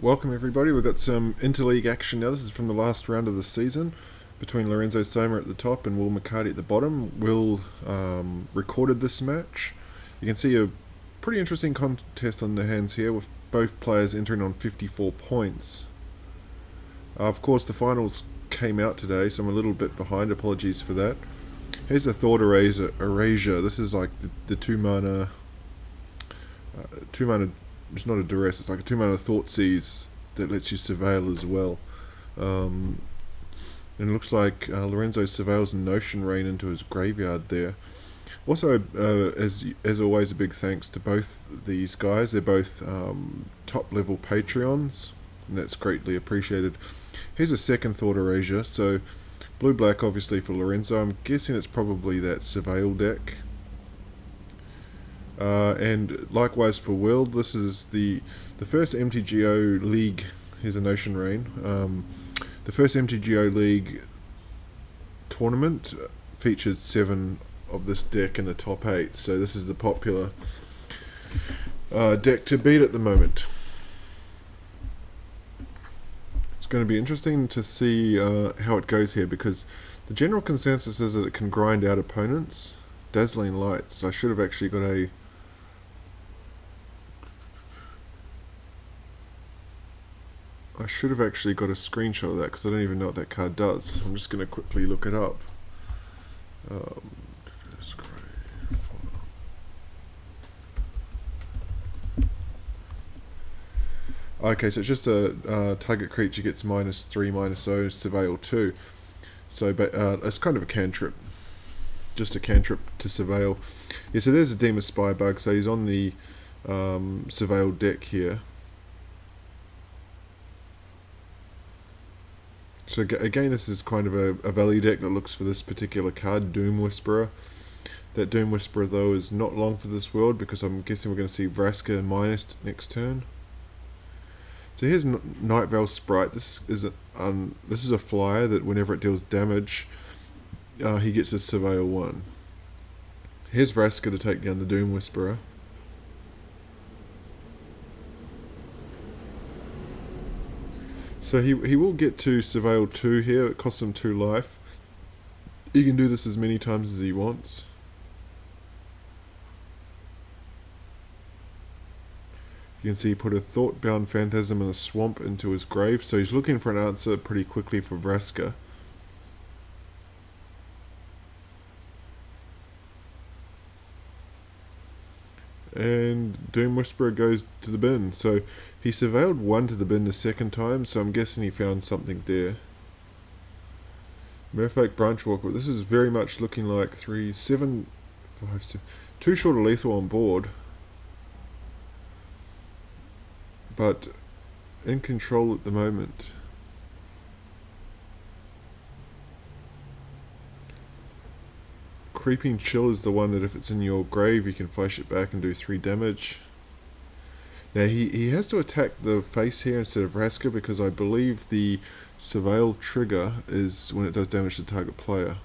Welcome everybody, we've got some interleague action now. This is from the last round of the season between Lorenzo Somma at the top and McCarty at the bottom. Will recorded this match. You can see a pretty interesting contest on the hands here with both players entering on 54 points. Of course the finals came out today, so I'm a little bit behind, apologies for that. Here's a Thought Erasure. This is like the 2 mana, it's not a duress, it's like a 2 mana Thought Seize that lets you surveil as well. And it looks like Lorenzo surveils a Notion Rain into his graveyard there. Also, as always, a big thanks to both these guys. They're both top level Patreons, and that's greatly appreciated. Here's a second Thought Erasure. So blue-black obviously for Lorenzo. I'm guessing it's probably that surveil deck. And likewise for Will, this is the first MTGO League. Here's a Notion Rain. The first MTGO League tournament featured 7 of this deck in the top 8, so this is the popular deck to beat at the moment. It's going to be interesting to see how it goes here, because the general consensus is that it can grind out opponents. Dazzling Lights. I should have actually got a screenshot of that, because I don't even know what that card does. I'm just going to quickly look it up. Okay, so it's just a target creature gets -3/-0, surveil 2. So it's kind of a cantrip. Just a cantrip to surveil. Yeah, so there's a Demon Spybug, so he's on the surveil deck here. So again, this is kind of a value deck that looks for this particular card, Doom Whisperer. That Doom Whisperer though is not long for this world, because I'm guessing we're going to see Vraska minus next turn. So here's Night Veil Sprite. This is a flyer that whenever it deals damage, he gets a surveil 1. Here's Vraska to take down the Doom Whisperer. So he will get to surveil 2 here. It costs him 2 life. He can do this as many times as he wants. You can see he put a Thoughtbound Phantasm and a Swamp into his grave, so he's looking for an answer pretty quickly for Vraska. And Doom Whisperer goes to the bin. So he surveilled 1 to the bin the second time, so I'm guessing he found something there. Merfolk Branchwalker. This is very much looking like 3, 7, 5, 7. 2 short of lethal on board, but in control at the moment. Creeping Chill is the one that if it's in your grave you can flash it back and do 3 damage. Now he has to attack the face here instead of Vraska, because I believe the surveil trigger is when it does damage to the target player,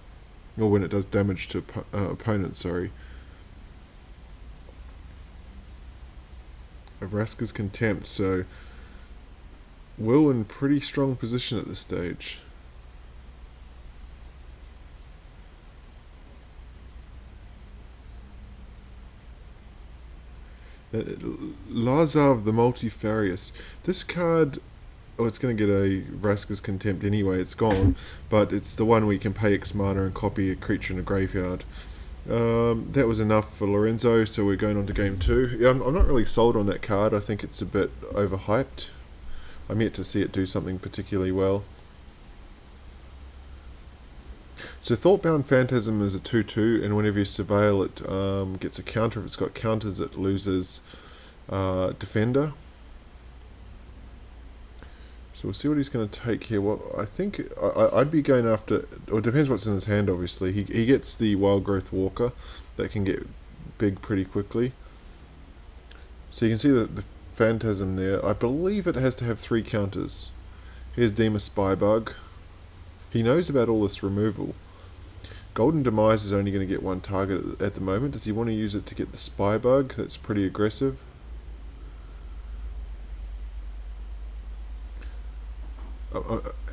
or when it does damage to opponent, sorry. Vraska's Contempt, so Will in pretty strong position at this stage. Lazav the Multifarious. This card, it's going to get a Vraska's Contempt anyway, it's gone, but it's the one where you can pay X mana and copy a creature in a graveyard. That was enough for Lorenzo, so we're going on to game 2. Yeah, I'm not really sold on that card. I think it's a bit overhyped. I'm yet to see it do something particularly well. So Thoughtbound Phantasm is a 2/2, and whenever you surveil it gets a counter. If it's got counters it loses Defender. So we'll see what he's going to take here. Well, I think I'd be going after, or it depends what's in his hand obviously. He gets the Wild Growth Walker that can get big pretty quickly. So you can see the Phantasm there. I believe it has to have 3 counters. Here's Demon Spybug. He knows about all this removal. Golden Demise is only going to get 1 target at the moment. Does he want to use it to get the Spybug? That's pretty aggressive.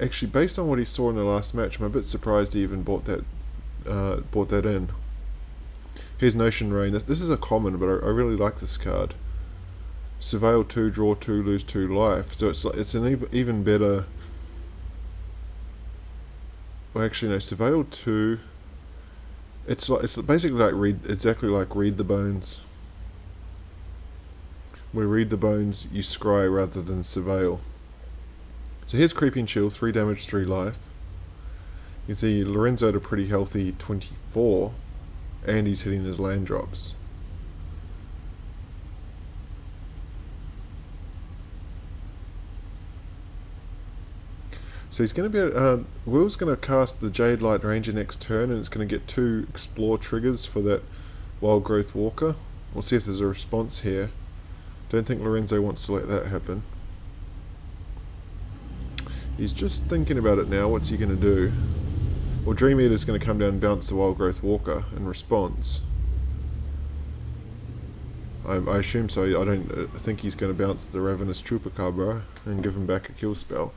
Actually, based on what he saw in the last match, I'm a bit surprised he even bought that in. Here's Notion Rain. This is a common, but I really like this card. Surveil 2, draw 2, lose 2 life. So it's an even better. Well, actually, no. Surveil 2. It's basically like exactly like Read the Bones. Where Read the Bones, you scry rather than surveil. So here's Creeping Chill, 3 damage, 3 life. You can see Lorenzo had a pretty healthy 24, and he's hitting his land drops. So he's going to be Will's going to cast the Jade Light Ranger next turn, and it's going to get 2 explore triggers for that Wild Growth Walker. We'll see if there's a response here. Don't think Lorenzo wants to let that happen. He's just thinking about it now. What's he going to do? Well, Dream Eater's going to come down and bounce the Wild Growth Walker in response. I assume so. I don't think he's going to bounce the Ravenous Chupacabra and give him back a kill spell.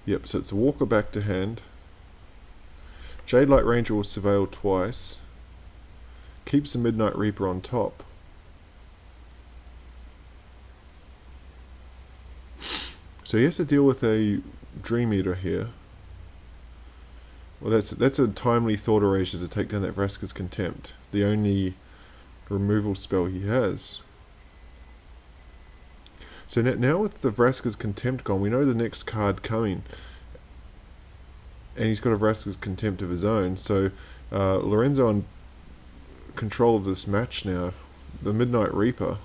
Yep, so it's a Walker back to hand. Jade Light Ranger will surveil twice. Keeps the Midnight Reaper on top. So he has to deal with a Dream Eater here. Well, that's a timely Thought Erasure to take down that Vraska's Contempt, the only removal spell he has. So now with the Vraska's Contempt gone, we know the next card coming. And he's got a Vraska's Contempt of his own, so Lorenzo on control of this match now. The Midnight Reaper.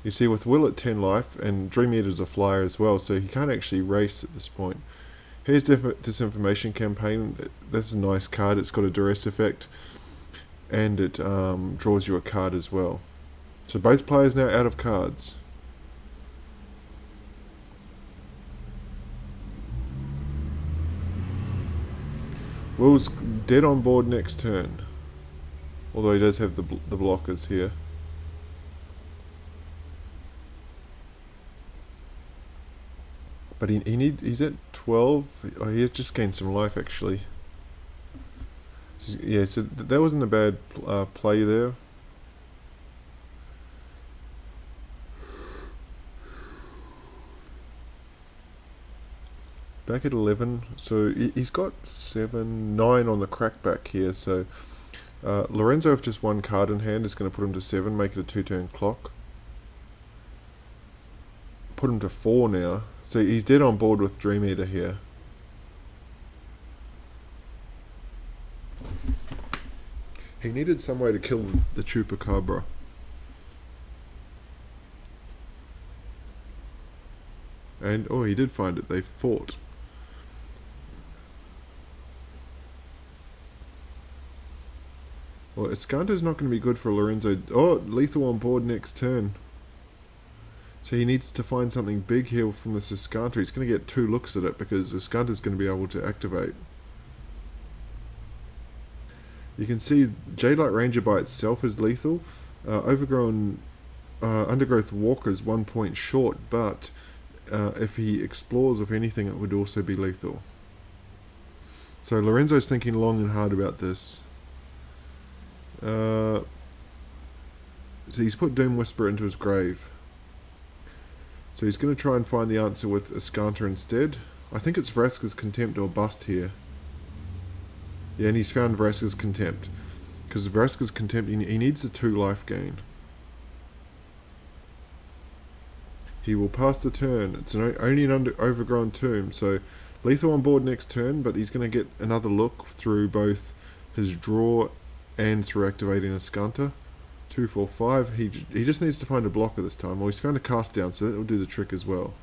You see, with Will at 10 life, and Dream Eater's a flyer as well, so he can't actually race at this point. Here's Disinformation Campaign. That's a nice card. It's got a duress effect, and it draws you a card as well. So both players now out of cards. Will's dead on board next turn, although he does have the blockers here. But he's at 12. Oh, he just gained some life actually. Yeah, so that wasn't a bad play there. Back at 11, so he's got 9 on the crackback here, so Lorenzo with just 1 card in hand is going to put him to 7, make it a 2-turn clock. Put him to 4 now, so he's dead on board with Dream Eater here. He needed some way to kill the Chupacabra. And, oh, he did find it, they fought. Well, Escanto's not going to be good for Lorenzo. Oh, lethal on board next turn. So he needs to find something big here from this Escanto. He's going to get 2 looks at it because Escanto's going to be able to activate. You can see Jade Light Ranger by itself is lethal. Undergrowth Walker is 1 point short, but if he explores with anything, it would also be lethal. So Lorenzo's thinking long and hard about this. So he's put Doom Whisperer into his grave. So he's going to try and find the answer with Escanto instead. I think it's Vraska's Contempt or Bust here. Yeah, and he's found Vraska's Contempt. Because Vraska's Contempt, he needs a 2 life gain. He will pass the turn. It's only an overgrown tomb, so lethal on board next turn, but he's going to get another look through both his draw and through activating Escanto. 2, 4, 5. He just needs to find a blocker this time. Well, he's found a cast down, so that will do the trick as well.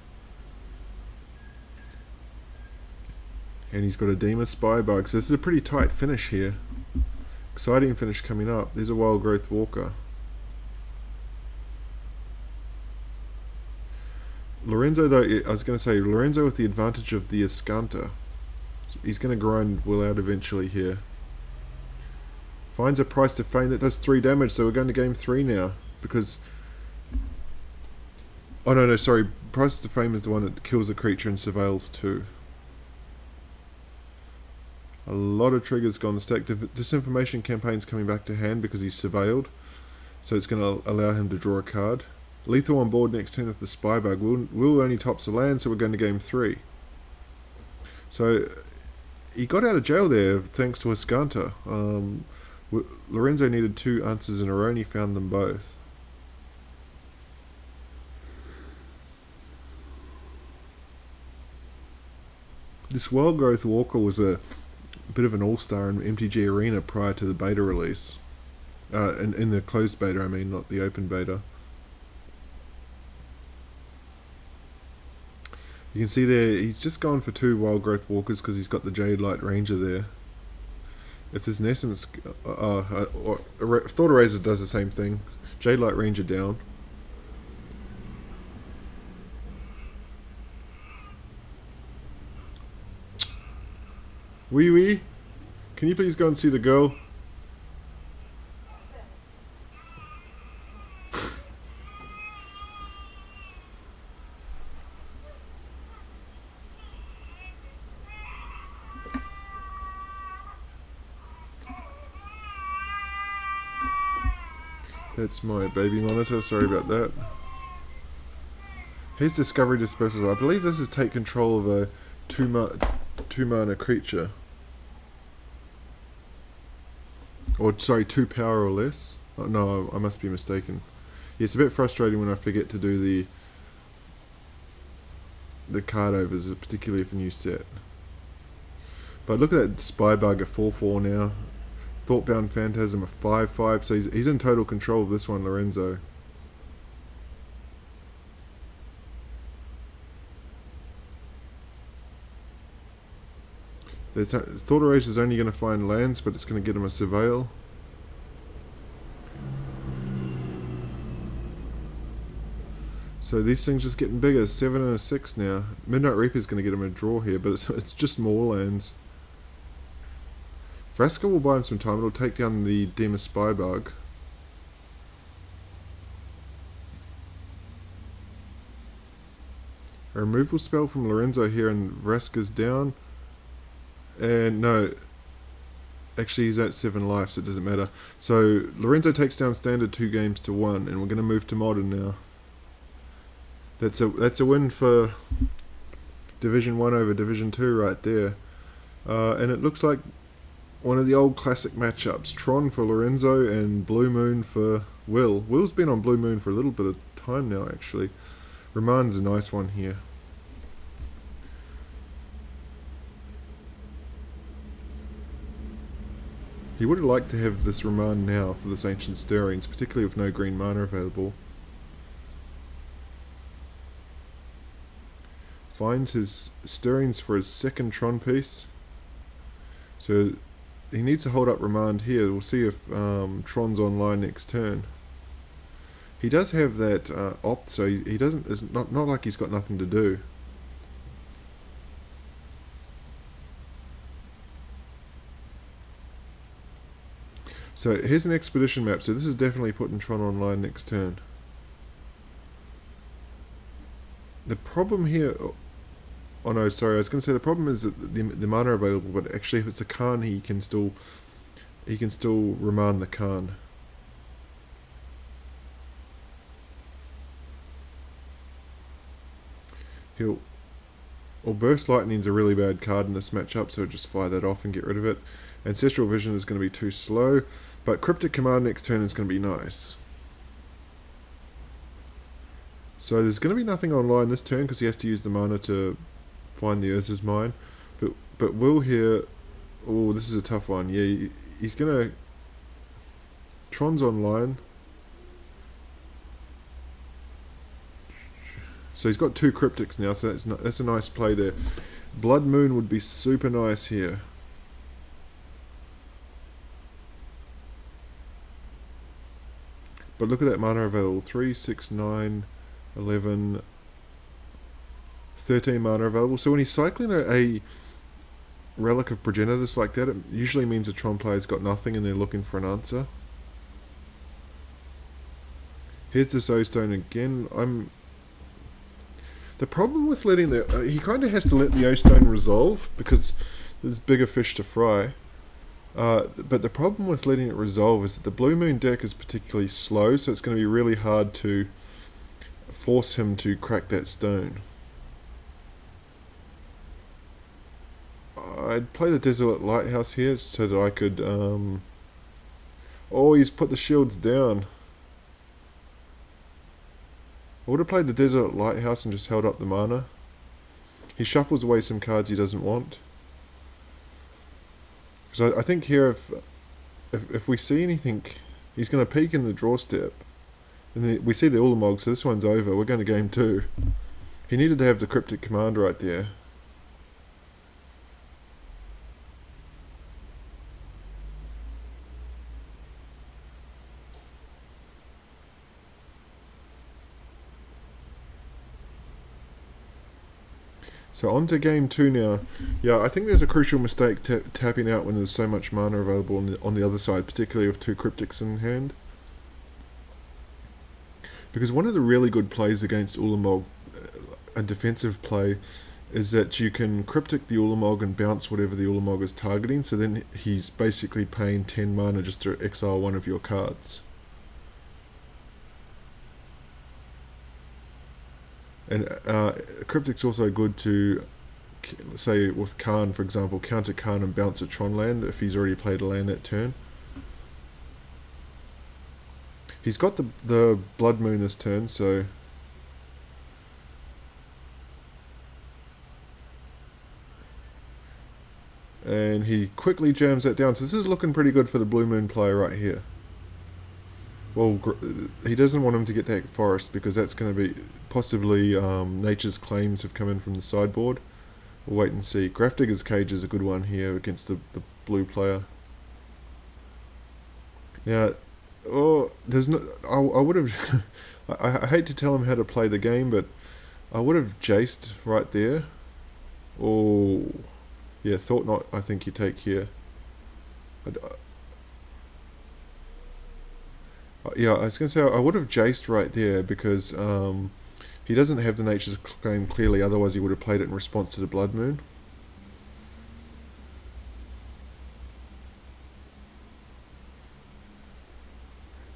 And he's got a Demon Spy Bug. So this is a pretty tight finish here. Exciting finish coming up. There's a Wild Growth Walker. Lorenzo, though, I was going to say, Lorenzo with the advantage of the Escanto. He's going to grind Will out eventually here. Finds a Price to Fame that does 3 damage, so we're going to game 3 now. Because... oh no, sorry. Price to Fame is the one that kills a creature and surveils 2. A lot of triggers gone to stack. Disinformation Campaign's coming back to hand because he's surveilled. So it's going to allow him to draw a card. Lethal on board next turn with the Spy Bug. Will only tops a land, so we're going to game 3. So he got out of jail there thanks to Ascanta. Lorenzo needed 2 answers in a row and he found them both. This Wild Growth Walker was a bit of an all-star in MTG Arena prior to the beta release. In the closed beta, I mean, not the open beta. You can see there, he's just gone for 2 Wild Growth Walkers because he's got the Jade Light Ranger there. If there's an Essence... Thought Eraser does the same thing. Jade Light Ranger down. Wee wee, can you please go and see the girl? That's my baby monitor, sorry about that. Here's Discovery Dispersal. I believe this is take control of a 2 mana creature. Or, sorry, 2 power or less. Oh, no, I must be mistaken. Yeah, it's a bit frustrating when I forget to do the card overs, particularly for new set. But look at that Spy Bug, a 4/4 now. Thoughtbound Phantasm, a 5/5. So he's in total control of this one, Lorenzo. Thought Erasure is only going to find lands, but it's going to get him a Surveil. So these things just getting bigger. 7 and a 6 now. Midnight Reaper is going to get him a draw here, but it's just more lands. Vraska will buy him some time. It'll take down the Dema Spy Bug. A removal spell from Lorenzo here, and Vraska's down. And no, actually he's at 7 life, so it doesn't matter. So Lorenzo takes down standard 2 games to 1, and we're going to move to modern now. That's a win for Division 1 over Division 2 right there. And it looks like one of the old classic matchups. Tron for Lorenzo and Blue Moon for Will. Will's been on Blue Moon for a little bit of time now, actually. Ramon's a nice one here. He would have liked to have this Ramon now for this Ancient Stirrings, particularly with no green mana available. Finds his Stirrings for his 2nd Tron piece. So he needs to hold up Remand here. We'll see if Tron's online next turn. He does have that opt, so he doesn't. It's not like he's got nothing to do. So here's an expedition map. So this is definitely putting Tron online next turn. The problem here... Oh no, sorry, I was going to say the problem is that the mana are available, but actually if it's a Khan, he can still remand the Khan. Well, Burst Lightning's a really bad card in this matchup, so just fire that off and get rid of it. Ancestral Vision is going to be too slow, but Cryptic Command next turn is going to be nice. So there's going to be nothing online this turn because he has to use the mana to find the Urza's Mine. But Will here... Oh, this is a tough one. Yeah, he's going to... Tron's online. So he's got 2 Cryptics now, so that's a nice play there. Blood Moon would be super nice here. But look at that mana available. 3, 6, 9, 11, 13 mana available. So when he's cycling a relic of progenitors like that, it usually means a Tron player's got nothing and they're looking for an answer. Here's this O-Stone again. The problem with letting he kind of has to let the O-Stone resolve because there's bigger fish to fry. But the problem with letting it resolve is that the Blue Moon deck is particularly slow, so it's going to be really hard to force him to crack that stone. I'd play the Desolate Lighthouse here so that I could... Oh, he's put the shields down. I would have played the Desolate Lighthouse and just held up the mana. He shuffles away some cards he doesn't want. So I think here, if we see anything, he's going to peek in the draw step. And then we see the Ulamog, so this one's over. We're going to game 2. He needed to have the Cryptic Command right there. So on to game 2 now. Yeah, I think there's a crucial mistake tapping out when there's so much mana available on the other side, particularly with 2 Cryptics in hand. Because one of the really good plays against Ulamog, a defensive play, is that you can Cryptic the Ulamog and bounce whatever the Ulamog is targeting, so then he's basically paying 10 mana just to exile one of your cards. And Cryptic's also good to, say with Khan for example, counter Khan and bounce a Tron land if he's already played a land that turn. He's got the Blood Moon this turn, so... And he quickly jams that down, so this is looking pretty good for the Blue Moon player right here. Well, he doesn't want him to get that forest because that's going to be possibly Nature's Claims have come in from the sideboard. We'll wait and see. Grafdigger's Cage is a good one here against the blue player. Now, there's no. I would have. I hate to tell him how to play the game, but I would have jaced right there. Oh, yeah, Thought Knot. I think you take here. Yeah, I was going to say I would have jaced right there because he doesn't have the Nature's Claim clearly, otherwise he would have played it in response to the Blood Moon.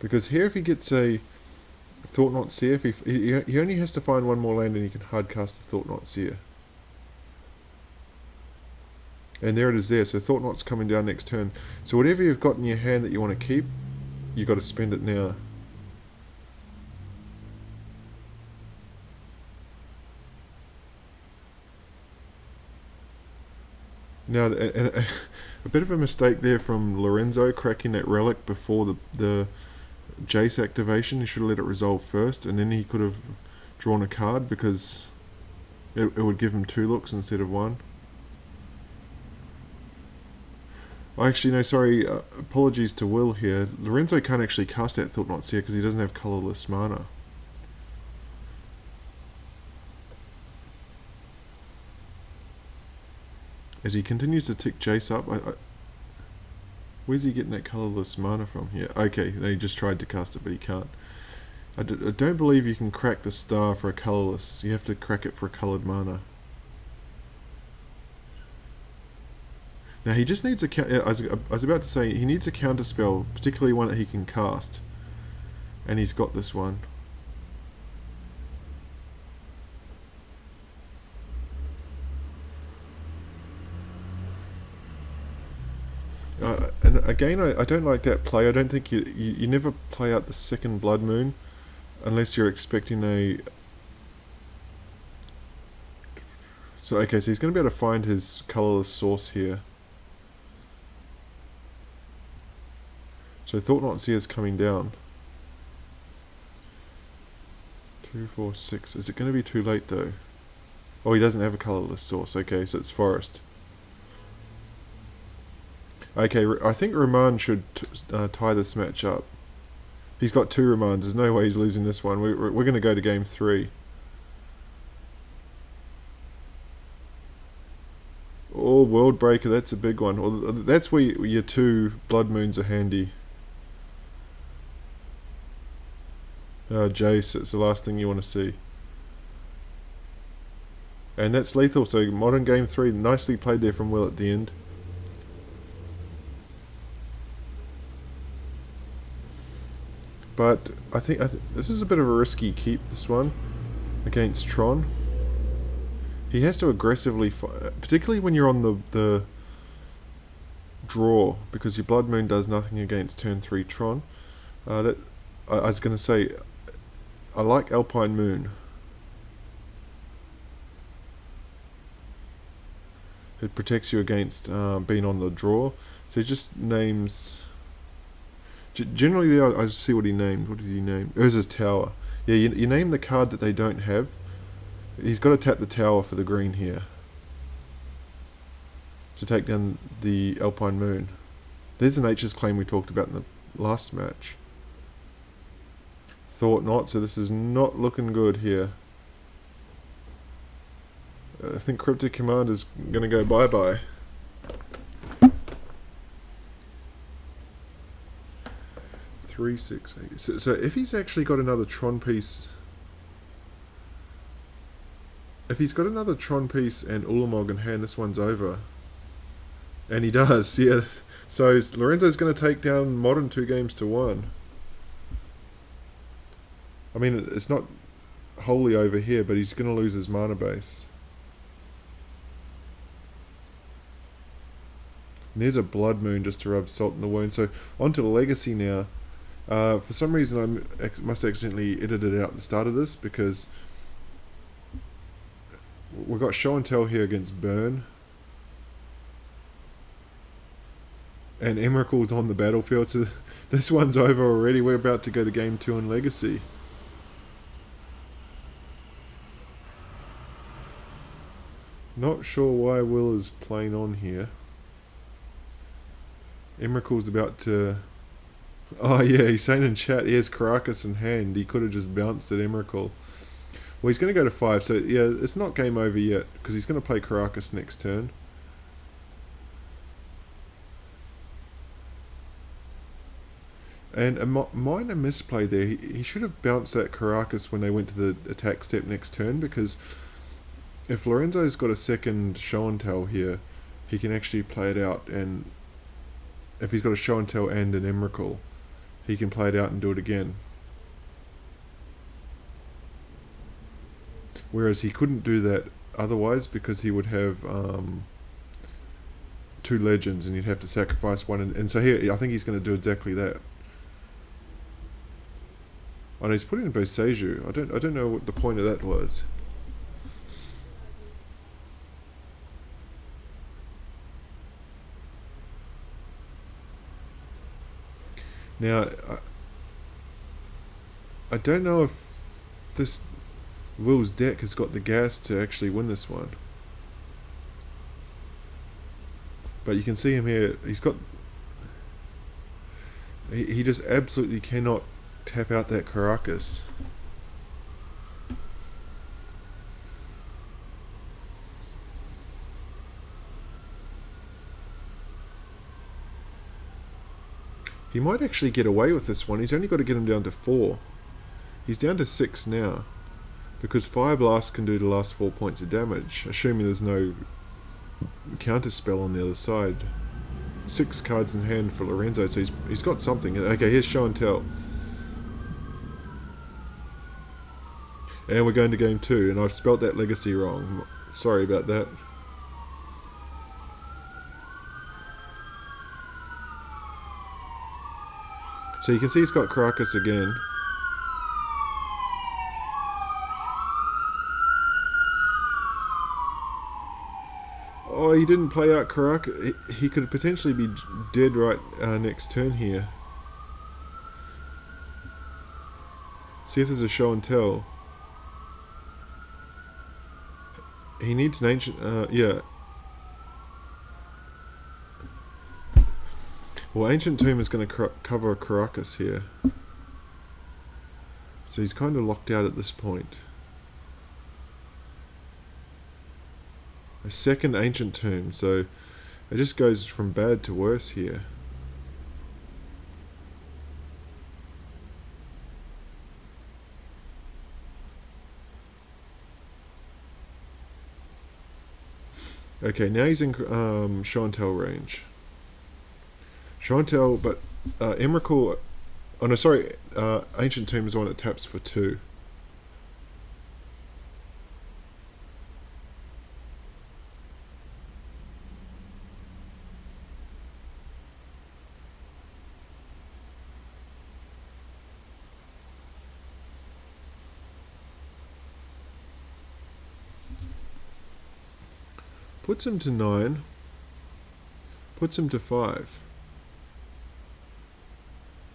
Because here if he gets a Thought Knot Seer, he only has to find one more land and he can hardcast the Thought Knot Seer. And there it is there, so Thought Knot's coming down next turn. So whatever you've got in your hand that you want to keep, you got to spend it now. Now, a bit of a mistake there from Lorenzo cracking that relic before the Jace activation. He should have let it resolve first, and then he could have drawn a card because it would give him 2 looks instead of 1. Actually, no, sorry, apologies to Will here. Lorenzo can't actually cast that Thought Knot Seer because he doesn't have colourless mana. As he continues to tick Jace up, where's he getting that colourless mana from here? Okay, no, he just tried to cast it, but he can't. I don't believe you can crack the star for a colourless. You have to crack it for a coloured mana. Now he just needs a... I was about to say, he needs a counter spell, particularly one that he can cast. And he's got this one. And again, I don't like that play. I don't think you never play out the second Blood Moon unless you're expecting a... So okay, so he's going to be able to find his colourless source here. So Thought Knot Seer is coming down. 2, 4, 6. Is it going to be too late though? Oh, he doesn't have a colourless source. Okay, so it's Forest. Okay, I think Raman should tie this match up. He's got 2 Ramans. There's no way he's losing this one. We're going to go to game 3. Oh, World Breaker, that's a big one. Or that's where your 2 Blood Moons are handy. Jace, it's the last thing you want to see. And that's lethal, so Modern Game 3, nicely played there from Will at the end. But I think this is a bit of a risky keep, this one, against Tron. He has to aggressively fight, particularly when you're on the draw, because your Blood Moon does nothing against turn 3 Tron. I was going to say, I like Alpine Moon. It protects you against being on the draw. So he just names... Generally there, I just see what he named. What did he name? Urza's Tower. Yeah, you name the card that they don't have. He's got to tap the tower for the green here to take down the Alpine Moon. There's a Nature's Claim we talked about in the last match. Thought not, so this is not looking good here. I think Cryptic Command is going to go bye-bye. Three, 6, 8. So if he's actually got another Tron piece... If he's got another Tron piece and Ulamog in hand, this one's over. And he does, yeah. So Lorenzo's going to take down Modern 2-1. I mean, it's not wholly over here, but he's going to lose his mana base. And there's a Blood Moon just to rub salt in the wound. So onto the Legacy now. For some reason I must accidentally edited it out at the start of this, because we've got Show and Tell here against Burn. And Emerald's on the battlefield, so this one's over already. We're about to go to game 2 in Legacy. Not sure why Will is playing on here. Emerald's about to... Oh yeah, he's saying in chat he has Caracas in hand. He could have just bounced at Emrakul. Well, he's going to go to 5, so yeah, it's not game over yet, because he's going to play Caracas next turn. And a minor misplay there. He should have bounced that Caracas when they went to the attack step next turn, because if Lorenzo's got a second Show and Tell here, he can actually play it out, and if he's got a Show and Tell and an Emrakul, he can play it out and do it again. Whereas he couldn't do that otherwise, because he would have 2 legends and he'd have to sacrifice one. And so here, I think he's going to do exactly that. Oh no, he's put in Boseiju. I don't know what the point of that was. Now, I don't know if this Will's deck has got the gas to actually win this one. But you can see him here, he's got... He just absolutely cannot tap out that Caracas. He might actually get away with this one. He's only got to get him down to 4. He's down to 6 now, because Fire Blast can do the last 4 points of damage, assuming there's no counter spell on the other side. 6 cards in hand for Lorenzo, so he's got something. Okay, here's Show and Tell. And we're going to game 2, and I've spelt that Legacy wrong. Sorry about that. So you can see he's got Caracas again. Oh, he didn't play out Caracas. He could potentially be dead right next turn here. See if there's a Show and Tell. He needs an ancient... yeah. Well, Ancient Tomb is going to cover Caracas here. So he's kind of locked out at this point. A second ancient tomb, so it just goes from bad to worse here. Okay, now he's in Chantel range. Chantel, but Emrakul. Oh no, sorry. Ancient Tomb is the one that taps for 2. Puts him to 9. Puts him to 5.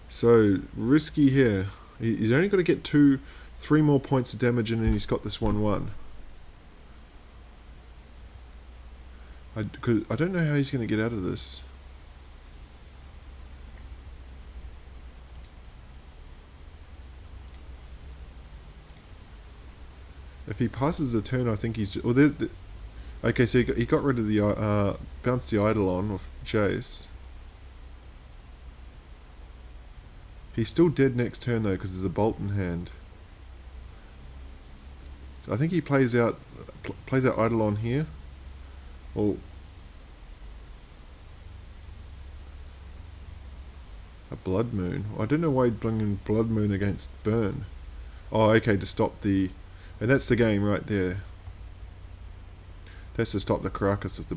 So risky here. He's only got to get 3 more points of damage, and then he's got this 1/1. I don't know how he's going to get out of this. If he passes the turn, I think he's... Well, okay, so he got rid of the... bounced the Eidolon of Jace. He's still dead next turn, though, because there's a bolt in hand. I think he plays out Eidolon here. Or... a Blood Moon. I don't know why he'd bring in Blood Moon against Burn. Oh, okay, to stop the... And that's the game right there. That's to stop the Caracas of the